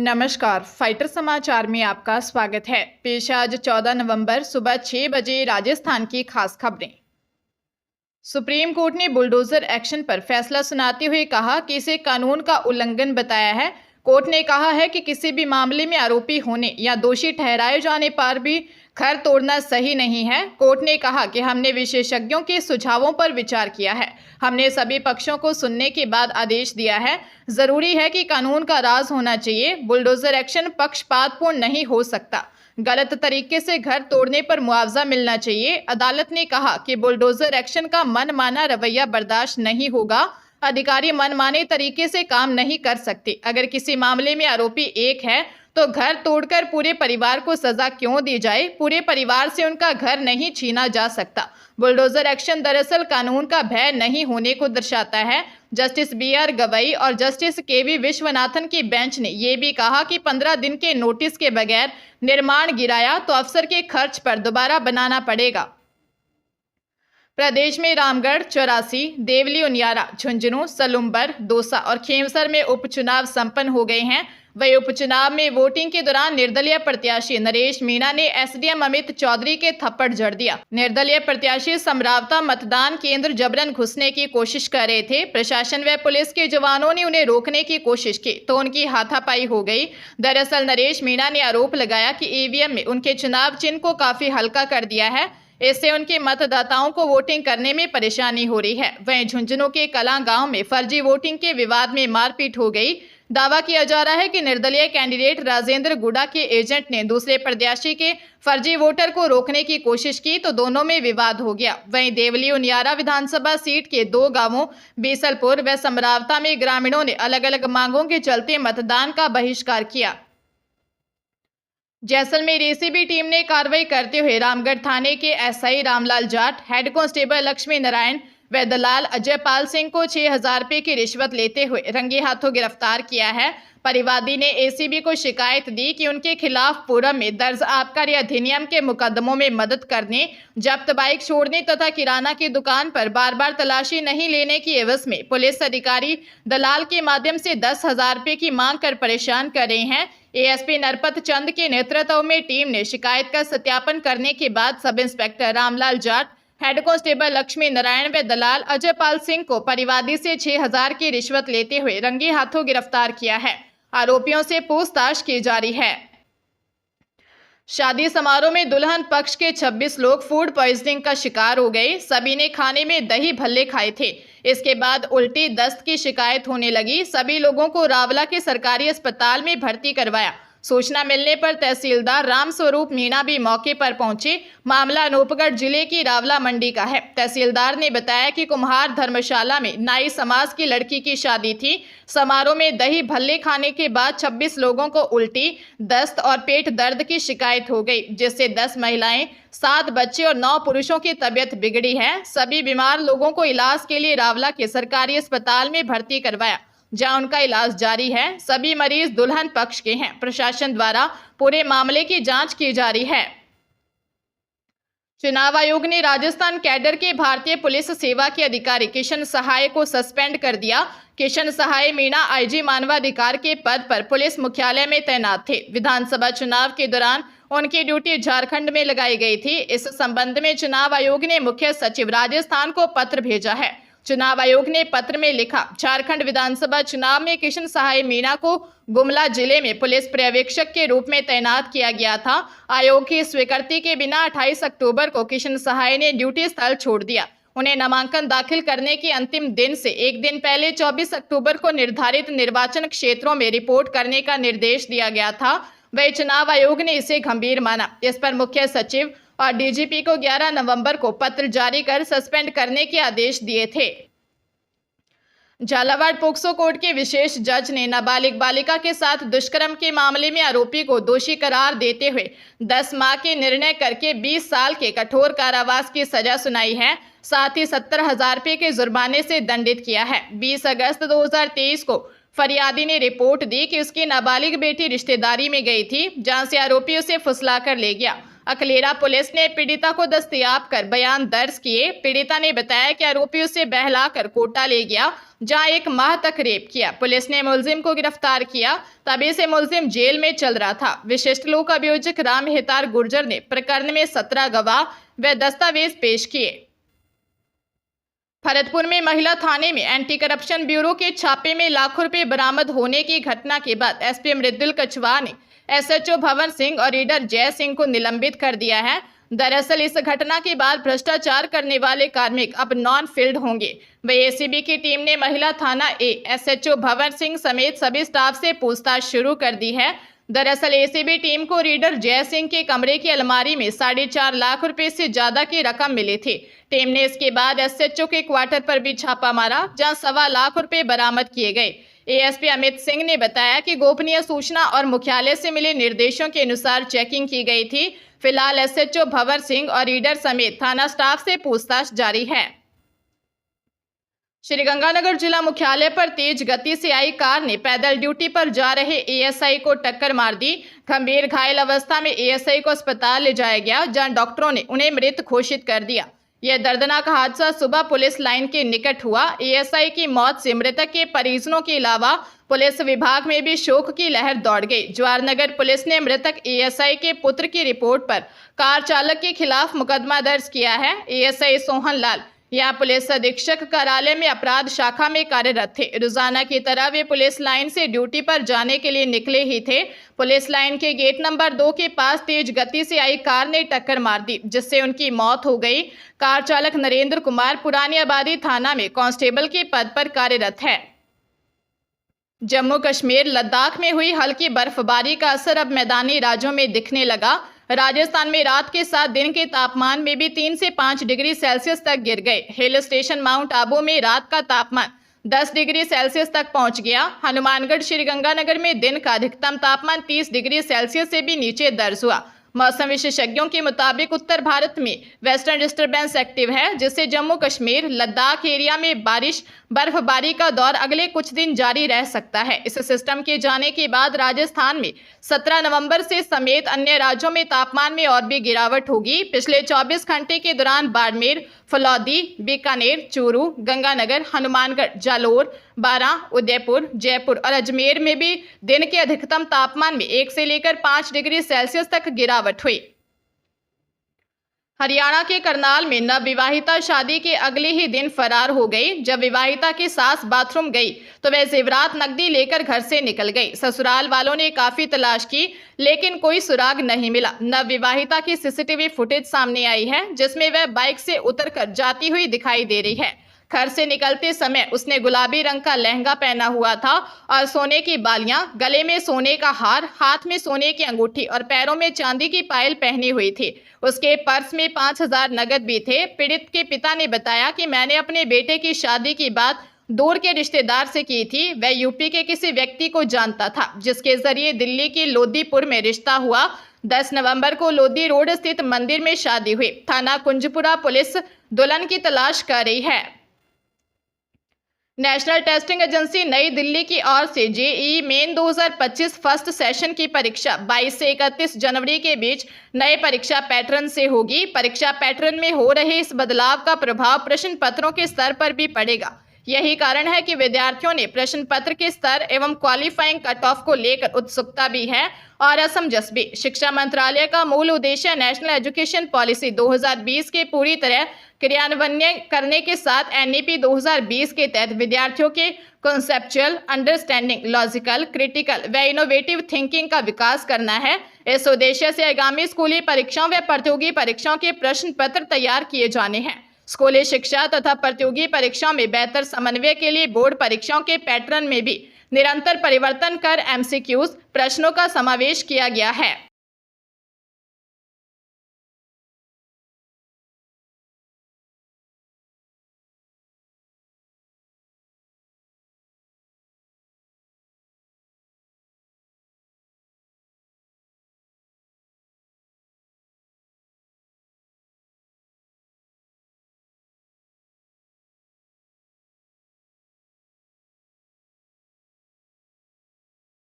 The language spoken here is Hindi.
नमस्कार, फाइटर समाचार में आपका स्वागत है। पेश आज 14 नवंबर सुबह 6 बजे राजस्थान की खास खबरें। सुप्रीम कोर्ट ने बुलडोजर एक्शन पर फैसला सुनाते हुए कहा कि इसे कानून का उल्लंघन बताया है। कोर्ट ने कहा है कि किसी भी मामले में आरोपी होने या दोषी ठहराए जाने पर भी घर तोड़ना सही नहीं है। कोर्ट ने कहा कि हमने विशेषज्ञों के सुझावों पर विचार किया है। हमने सभी पक्षों को सुनने के बाद आदेश दिया है। जरूरी है कि कानून का राज होना चाहिए। बुलडोजर एक्शन पक्षपातपूर्ण नहीं हो सकता। गलत तरीके से घर तोड़ने पर मुआवजा मिलना चाहिए। अदालत ने कहा कि बुलडोजर एक्शन का मनमाना रवैया बर्दाश्त नहीं होगा। अधिकारी मनमाने तरीके से काम नहीं कर सकते। अगर किसी मामले में आरोपी एक है तो घर तोड़कर पूरे परिवार को सजा क्यों दी जाए? पूरे परिवार से उनका घर नहीं छीना जा सकता। बुलडोजर एक्शन दरअसल कानून का भय नहीं होने को दर्शाता है। जस्टिस BR गवई और जस्टिस KV विश्वनाथन की बेंच ने यह भी कहा कि 15 दिन के नोटिस के बगैर निर्माण गिराया तो अफसर के खर्च पर दोबारा बनाना पड़ेगा। प्रदेश में रामगढ़, चौरासी, देवली, उनियारा, झुंझुनू, सलुम्बर, दौसा और खेमसर में उपचुनाव संपन्न हो गए हैं। वही उपचुनाव में वोटिंग के दौरान निर्दलीय प्रत्याशी नरेश मीणा ने SDM अमित चौधरी के थप्पड़ जड़ दिया। निर्दलीय प्रत्याशी समरावता मतदान केंद्र जबरन घुसने की कोशिश कर रहे थे। प्रशासन व पुलिस के जवानों ने उन्हें रोकने की कोशिश की तो उनकी हाथापाई हो गई। दरअसल नरेश मीणा ने आरोप लगाया कि EVM में उनके चुनाव चिन्ह को काफी हल्का कर दिया है। इससे उनके मतदाताओं को वोटिंग करने में परेशानी हो रही है। वहीं झुंझुनू के कलां गांव में फर्जी वोटिंग के विवाद में मारपीट हो गई। दावा किया जा रहा है कि निर्दलीय कैंडिडेट राजेंद्र गुड़ा के एजेंट ने दूसरे प्रत्याशी के फर्जी वोटर को रोकने की कोशिश की तो दोनों में विवाद हो गया। वहीं देवली उनियारा विधानसभा सीट के 2 गांवों बीसलपुर व समरावता में ग्रामीणों ने अलग अलग मांगों के चलते मतदान का बहिष्कार किया। जैसलमेर ACB टीम ने कार्रवाई करते हुए रामगढ़ थाने के SI Ramlal Jat, head constable Lakshmi Narayan व दलाल अजय पाल सिंह को 6,000 रुपये की रिश्वत लेते हुए रंगे हाथों गिरफ्तार किया है। परिवादी ने ACB को शिकायत दी कि उनके खिलाफ पूर्व में दर्ज आबकारी अधिनियम के मुकदमों में मदद करने, जब्त बाइक छोड़ने तथा किराना की दुकान पर बार बार तलाशी नहीं लेने की एवज में पुलिस अधिकारी दलाल के माध्यम से 10,000 रुपये की मांग कर परेशान कर रहे हैं। ASP नरपत चंद के नेतृत्व में टीम ने शिकायत का सत्यापन करने के बाद sub inspector Ramlal Jat, head constable Lakshmi Narayan व दलाल अजय पाल सिंह को परिवादी से 6,000 की रिश्वत लेते हुए रंगे हाथों गिरफ्तार किया है। आरोपियों से पूछताछ की जा रही है। शादी समारोह में दुल्हन पक्ष के 26 लोग फूड पॉइजनिंग का शिकार हो गए। सभी ने खाने में दही भल्ले खाए थे। इसके बाद उल्टी दस्त की शिकायत होने लगी। सभी लोगों को रावला के सरकारी अस्पताल में भर्ती करवाया। सूचना मिलने पर तहसीलदार रामस्वरूप मीणा भी मौके पर पहुंचे। मामला अनूपगढ़ जिले की रावला मंडी का है। तहसीलदार ने बताया कि कुम्हार धर्मशाला में नाई समाज की लड़की की शादी थी। समारोह में दही भल्ले खाने के बाद 26 लोगों को उल्टी, दस्त और पेट दर्द की शिकायत हो गई, जिससे 10 महिलाएं, 7 बच्चे और 9 पुरुषों की तबीयत बिगड़ी है। सभी बीमार लोगों को इलाज के लिए रावला के सरकारी अस्पताल में भर्ती करवाया, जहां उनका इलाज जारी है। सभी मरीज दुल्हन पक्ष के हैं। प्रशासन द्वारा पूरे मामले की जांच की जा रही है। चुनाव आयोग ने राजस्थान कैडर के भारतीय पुलिस सेवा के अधिकारी किशन सहाय को सस्पेंड कर दिया। किशन सहाय मीणा IG मानवाधिकार के पद पर पुलिस मुख्यालय में तैनात थे। विधानसभा चुनाव के दौरान उनकी ड्यूटी झारखंड में लगाई गई थी। इस संबंध में चुनाव आयोग ने मुख्य सचिव राजस्थान को पत्र भेजा है। चुनाव आयोग ने पत्र में लिखा, झारखंड विधानसभा चुनाव में किशन सहाय मीणा को गुमला जिले में पुलिस पर्यवेक्षक के रूप में तैनात किया गया था। आयोग की स्वीकृति के बिना 28 अक्टूबर को किशन सहाय ने ड्यूटी स्थल छोड़ दिया। उन्हें नामांकन दाखिल करने के अंतिम दिन से एक दिन पहले 24 अक्टूबर को निर्धारित निर्वाचन क्षेत्रों में रिपोर्ट करने का निर्देश दिया गया था। वही चुनाव आयोग ने इसे गंभीर माना। इस पर मुख्य सचिव और DGP को 11 नवंबर को पत्र जारी कर सस्पेंड करने के आदेश दिए थे। झालावाड़ पोक्सो कोर्ट के विशेष जज ने नाबालिग बालिका के साथ दुष्कर्म के मामले में आरोपी को दोषी करार देते हुए 10 माह के निर्णय करके 20 साल के कठोर कारावास की सजा सुनाई है। साथ ही 70,000 रुपये के जुर्माने से दंडित किया है। 20 अगस्त 2023 को फरियादी ने रिपोर्ट दी कि उसकी नाबालिग बेटी रिश्तेदारी में गई थी, जहां से आरोपी उसे फुसलाकर ले गया। अकलेरा पुलिस ने पीड़िता को दस्तयाब कर बयान दर्ज किए। पीड़िता ने बताया कि आरोपी उसे बहलाकर कोटा ले गया, जहां 1 माह तक रेप किया। पुलिस ने मुलजिम को गिरफ्तार किया, तभी से मुलजिम जेल में चल रहा था। विशिष्ट लोक अभियोजक राम हितार गुर्जर ने प्रकरण में 17 गवाह व दस्तावेज पेश किए। भरतपुर में महिला थाने में एंटी करप्शन ब्यूरो के छापे में लाखों रुपए बरामद होने की घटना के बाद एसपी मृदुल कछवाहा ने एसएचओ भवन सिंह और रीडर जय सिंह को निलंबित कर दिया है। दरअसल इस घटना के बाद भ्रष्टाचार करने वाले कार्मिक अब नॉन फील्ड होंगे। वही एसीबी की टीम ने महिला थाना एसएचओ भवन सिंह समेत सभी स्टाफ से पूछताछ शुरू कर दी है। दरअसल एसीबी टीम को रीडर जय सिंह के कमरे की अलमारी में 4.5 लाख रुपए से ज्यादा की रकम मिली थी। टीम ने इसके बाद एसएचओ के क्वार्टर पर भी छापा मारा, जहां 1.25 लाख रुपए बरामद किए गए। एएसपी अमित सिंह ने बताया कि गोपनीय सूचना और मुख्यालय से मिले निर्देशों के अनुसार चेकिंग की गई थी। फिलहाल एसएचओ भंवर सिंह और रीडर समेत थाना स्टाफ से पूछताछ जारी है। श्रीगंगानगर जिला मुख्यालय पर तेज गति से आई कार ने पैदल ड्यूटी पर जा रहे एएसआई को टक्कर मार दी। गंभीर घायल अवस्था में एएसआई को अस्पताल ले जाया गया, जहां डॉक्टरों ने उन्हें मृत घोषित कर दिया। यह दर्दनाक हादसा सुबह पुलिस लाइन के निकट हुआ। एएसआई की मौत से मृतक के परिजनों के अलावा पुलिस विभाग में भी शोक की लहर दौड़ गई। जवाहरनगर पुलिस ने मृतक एएसआई के पुत्र की रिपोर्ट पर कार चालक के खिलाफ मुकदमा दर्ज किया है। एएसआई सोहन लाल यहाँ पुलिस अधीक्षक कार्यालय में अपराध शाखा में कार्यरत थे। रोजाना की तरह वे पुलिस लाइन से ड्यूटी पर जाने के लिए निकले ही थे। पुलिस लाइन के गेट नंबर 2 के पास तेज गति से आई कार ने टक्कर मार दी, जिससे उनकी मौत हो गई। कार चालक नरेंद्र कुमार पुरानी आबादी थाना में कांस्टेबल के पद पर कार्यरत है। जम्मू कश्मीर लद्दाख में हुई हल्की बर्फबारी का असर अब मैदानी राज्यों में दिखने लगा। राजस्थान में रात के साथ दिन के तापमान में भी 3 से 5 डिग्री सेल्सियस तक गिर गए। हिल स्टेशन माउंट आबू में रात का तापमान 10 डिग्री सेल्सियस तक पहुंच गया। हनुमानगढ़ श्रीगंगानगर में दिन का अधिकतम तापमान 30 डिग्री सेल्सियस से भी नीचे दर्ज हुआ। मौसम विशेषज्ञों के मुताबिक उत्तर भारत में वेस्टर्न डिस्टर्बेंस एक्टिव है, जिससे जम्मू कश्मीर लद्दाख एरिया में बर्फबारी का दौर अगले कुछ दिन जारी रह सकता है। इस सिस्टम के जाने के बाद राजस्थान में 17 नवंबर से समेत अन्य राज्यों में तापमान में और भी गिरावट होगी। पिछले 24 घंटे के दौरान बाड़मेर, फलौदी, बीकानेर, चूरू, गंगानगर, हनुमानगढ़, जालोर, बारां, उदयपुर, जयपुर और अजमेर में भी दिन के अधिकतम तापमान में 1 से लेकर 5 डिग्री सेल्सियस तक गिरावट हुई। हरियाणा के करनाल में नवविवाहिता शादी के अगले ही दिन फरार हो गई। जब विवाहिता की सास बाथरूम गई तो वह जेवरात नकदी लेकर घर से निकल गई। ससुराल वालों ने काफी तलाश की, लेकिन कोई सुराग नहीं मिला। नवविवाहिता की सीसीटीवी फुटेज सामने आई है, जिसमें वह बाइक से उतरकर जाती हुई दिखाई दे रही है। घर से निकलते समय उसने गुलाबी रंग का लहंगा पहना हुआ था और सोने की बालियां, गले में सोने का हार, हाथ में सोने की अंगूठी और पैरों में चांदी की पायल पहनी हुई थी। उसके पर्स में 5,000 नगद भी थे। पीड़ित के पिता ने बताया कि मैंने अपने बेटे की शादी की बात दूर के रिश्तेदार से की थी। वह यूपी के किसी व्यक्ति को जानता था, जिसके जरिए दिल्ली के लोदीपुर में रिश्ता हुआ। 10 नवंबर को लोधी रोड स्थित मंदिर में शादी हुई। थाना कुंजपुरा पुलिस दुल्हन की तलाश कर रही है। नेशनल टेस्टिंग एजेंसी नई दिल्ली की ओर से जेईई मेन 2025 फर्स्ट सेशन की परीक्षा 22 से 31 जनवरी के बीच नए परीक्षा पैटर्न से होगी। परीक्षा पैटर्न में हो रहे इस बदलाव का प्रभाव प्रश्न पत्रों के स्तर पर भी पड़ेगा। यही कारण है कि विद्यार्थियों ने प्रश्न पत्र के स्तर एवं क्वालिफाइंग कट ऑफ को लेकर उत्सुकता भी है और असमंजस भी। शिक्षा मंत्रालय का मूल उद्देश्य नेशनल एजुकेशन पॉलिसी 2020 के पूरी तरह क्रियान्वयन करने के साथ एनईपी 2020 के तहत विद्यार्थियों के कॉन्सेप्चुअल अंडरस्टैंडिंग, लॉजिकल, क्रिटिकल व इनोवेटिव थिंकिंग का विकास करना है। इस उद्देश्य से आगामी स्कूली परीक्षाओं व प्रतियोगी परीक्षाओं के प्रश्न पत्र तैयार किए जाने हैं। स्कूली शिक्षा तथा प्रतियोगी परीक्षाओं में बेहतर समन्वय के लिए बोर्ड परीक्षाओं के पैटर्न में भी निरंतर परिवर्तन कर एमसीक्यूज प्रश्नों का समावेश किया गया है।